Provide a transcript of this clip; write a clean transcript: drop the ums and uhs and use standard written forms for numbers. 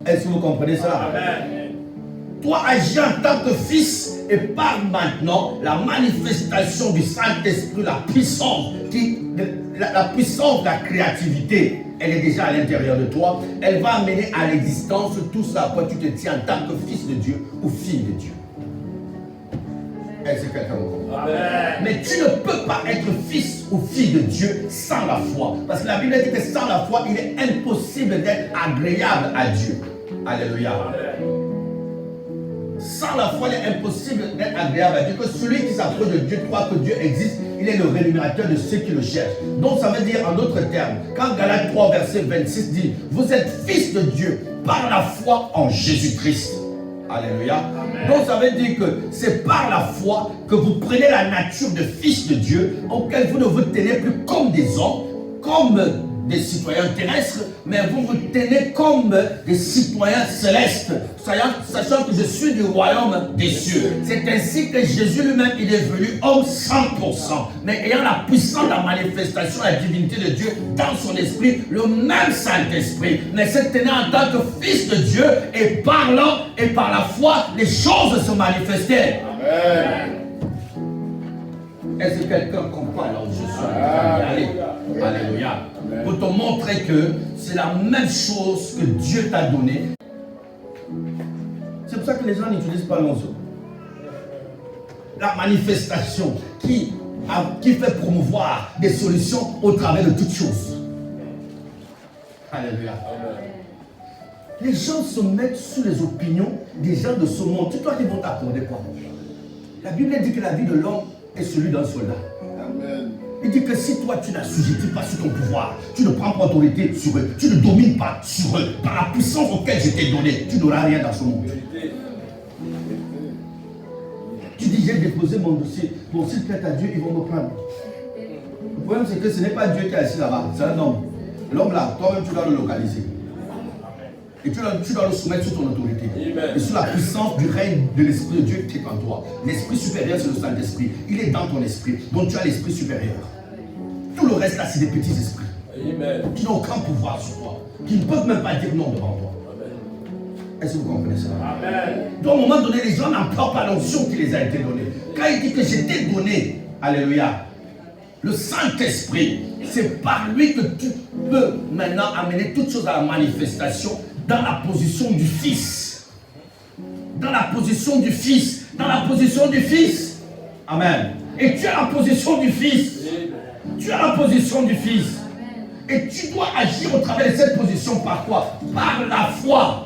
Est-ce que vous comprenez cela? Amen. Toi, agis en tant que fils et par maintenant la manifestation du Saint-Esprit, la puissance de la créativité, elle est déjà à l'intérieur de toi. Elle va amener à l'existence tout ça à quoi tu te tiens en tant que fils de Dieu ou fille de Dieu. Est-ce que quelqu'un me comprend? Mais tu ne peux pas être fils ou fille de Dieu sans la foi. Parce que la Bible dit que sans la foi, il est impossible d'être agréable à Dieu. Alléluia. Sans la foi, il est impossible d'être agréable à Dieu. Que celui qui s'approche de Dieu croit que Dieu existe, il est le rémunérateur de ceux qui le cherchent. Donc ça veut dire en d'autres termes, quand Galates 3 verset 26 dit, vous êtes fils de Dieu par la foi en Jésus-Christ. Alléluia. Amen. Donc ça veut dire que c'est par la foi que vous prenez la nature de fils de Dieu, auquel vous ne vous tenez plus comme des hommes, comme des citoyens terrestres, mais vous vous tenez comme des citoyens célestes, sachant que je suis du royaume des cieux. C'est ainsi que Jésus lui-même, il est venu homme 100%, mais ayant la puissance de la manifestation de la divinité de Dieu dans son esprit, le même Saint-Esprit, mais se tenant en tant que fils de Dieu et parlant et par la foi, les choses se manifestaient. Amen. Est-ce que quelqu'un comprend alors je suis? Alléluia. Pour te montrer que c'est la même chose que Dieu t'a donné. C'est pour ça que les gens n'utilisent pas l'onzo. La manifestation qui fait promouvoir des solutions au travers de toutes choses. Alléluia. Les gens se mettent sous les opinions des gens de ce monde. C'est toi qui vont t'accorder quoi? La Bible dit que la vie de l'homme est celui d'un soldat. Amen. Il dit que si toi tu n'assujettis pas sur ton pouvoir, tu ne prends pas autorité sur eux, tu ne domines pas sur eux, par la puissance auquel je t'ai donné, tu n'auras rien dans ce monde. Tu dis j'ai déposé mon dossier, bon s'il plaît à Dieu, ils vont me prendre. Le problème c'est que ce n'est pas Dieu qui est assis là-bas, c'est un homme. L'homme là, toi-même tu dois le localiser. Et tu dois le soumettre sous ton autorité. Amen. Et sous la puissance du règne de l'Esprit de Dieu qui est en toi. L'Esprit supérieur, c'est le Saint-Esprit. Il est dans ton esprit. Donc tu as l'Esprit supérieur. Tout le reste là, c'est des petits esprits. Amen. Qui n'ont aucun pouvoir sur toi. Qui ne peuvent même pas dire non devant toi. Est-ce que vous comprenez ça? Amen. Donc à un moment donné, les gens n'emploient pas l'onction qui les a été donnée. Quand il dit que je t'ai donné, alléluia, le Saint-Esprit, c'est par lui que tu peux maintenant amener toutes choses à la manifestation dans la position du Fils. Dans la position du Fils. Dans la position du Fils. Amen. Et tu as la position du Fils. Tu as la position du Fils. Et tu dois agir au travers de cette position par quoi? Par la foi.